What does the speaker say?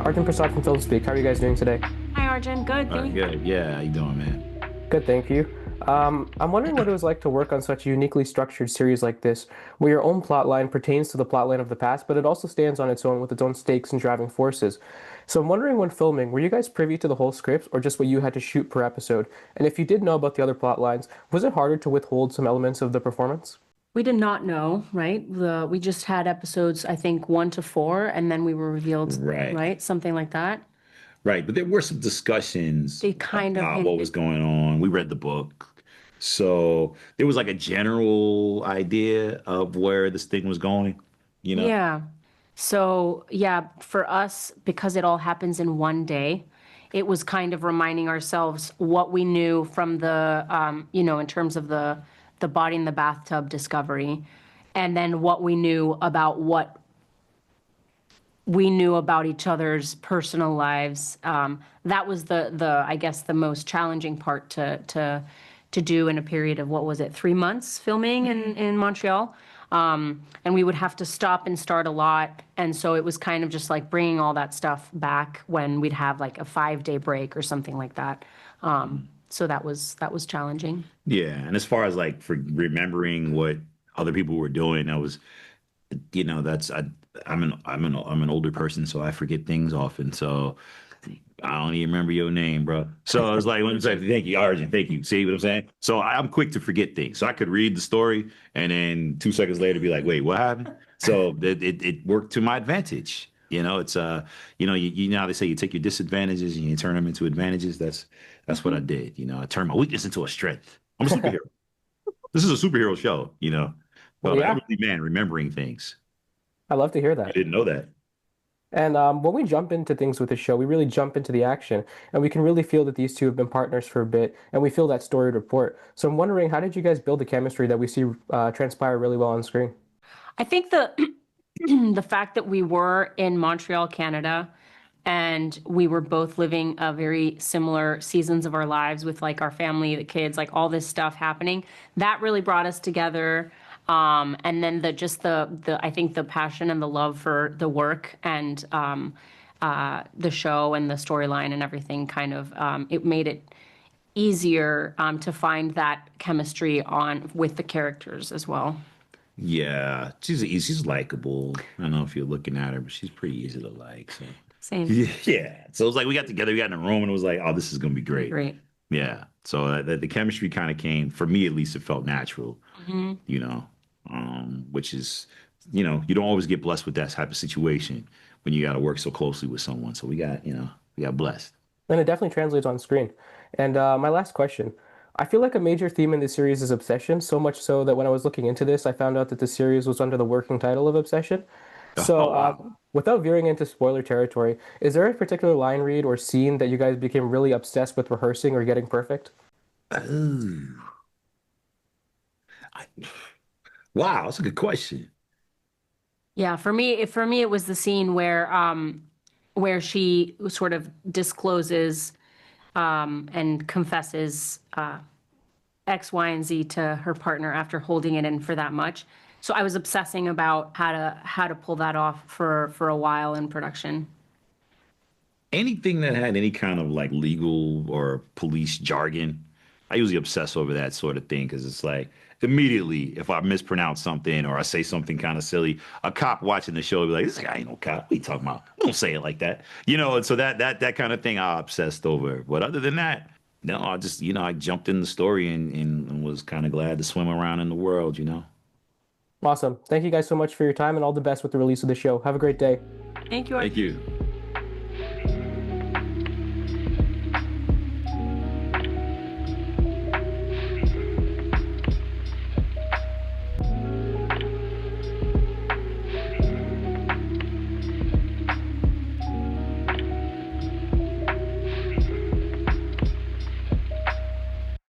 Arjun Persaud from FilmSpeak. How are you guys doing today? Hi, Arjun. Good. All right, Thank good. Yeah, how you doing, man? Good, thank you. I'm wondering what it was like to work on such a uniquely structured series like this, where your own plotline pertains to the plotline of the past, but it also stands on its own with its own stakes and driving forces. So I'm wondering when filming, were you guys privy to the whole script or just what you had to shoot per episode? And if you did know about the other plot lines, was it harder to withhold some elements of the performance? We did not know, right? We just had episodes, I think, 1 to 4, and then we were revealed, Right, right? Something like that. right. But there were some discussions They kind of about what was hinted. going on. We read the book. So there was like a general idea of where this thing was going, you know? Yeah. So, yeah, for us, because it all happens in one day, it was kind of reminding ourselves what we knew from in terms of the body in the bathtub discovery, and then what we knew about each other's personal lives. That was I guess the most challenging part to do in a period of, what was it, 3 months filming in Montreal. And we would have to stop and start a lot. And so it was kind of just like bringing all that stuff back when we'd have like a 5-day break or something like that. So that was challenging. Yeah. And as far as like for remembering what other people were doing, I was, that's I'm an older person, so I forget things often. So I don't even remember your name, bro. So I was like, let me say thank you, Arjun. Thank you. See what I'm saying? So I'm quick to forget things. So I could read the story and then 2 seconds later be like, wait, what happened? So it worked to my advantage. It's you know how they say you take your disadvantages and you turn them into advantages. That's what I did. I turned my weakness into a strength. I'm a superhero. This is a superhero show, Well, but yeah, elderly man remembering things. I love to hear I that. didn't know that. And when we jump into things with the show, we really jump into the action, and we can really feel that these two have been partners for a bit, and we feel that storied report. So I'm wondering, how did you guys build the chemistry that we see transpire really well on screen? I think the fact that we were in Montreal, Canada, and we were both living a very similar seasons of our lives with like our family, the kids, like all this stuff happening, that really brought us together. And then the I think the passion and the love for the work and the show and the storyline and everything kind of it made it easier to find that chemistry on with the characters as well. Yeah, she's likable. I don't know if you're looking at her, but she's pretty easy to like. So Same. yeah. So it was like we got together, we got in a room, and it was like, oh, this is gonna be great. Great. Yeah. So the chemistry kind of came for me, at least. It felt natural, you know, which is, you don't always get blessed with that type of situation when you got to work so closely with someone. So we got blessed. And it definitely translates on screen. And my last question. I feel like a major theme in this series is obsession, so much so that when I was looking into this, I found out that the series was under the working title of Obsession. So, Oh wow. without veering into spoiler territory, is there a particular line read or scene that you guys became really obsessed with rehearsing or getting perfect? Ooh. I, wow, that's a good question. Yeah, for me it was the scene where she sort of discloses and confesses X, Y, and Z to her partner after holding it in for that much. So I was obsessing about how to pull that off for a while in production. Anything that had any kind of like legal or police jargon, I usually obsess over that sort of thing because it's like immediately if I mispronounce something or I say something kind of silly, a cop watching the show will be like, "This guy ain't no cop. What are you talking about? We don't say it like that." And so that kind of thing I obsessed over. But other than that, no, I just I jumped in the story and was kind of glad to swim around in the world. Awesome. Thank you guys so much for your time and all the best with the release of the show. Have a great day. Thank you, Thank Arjun. you.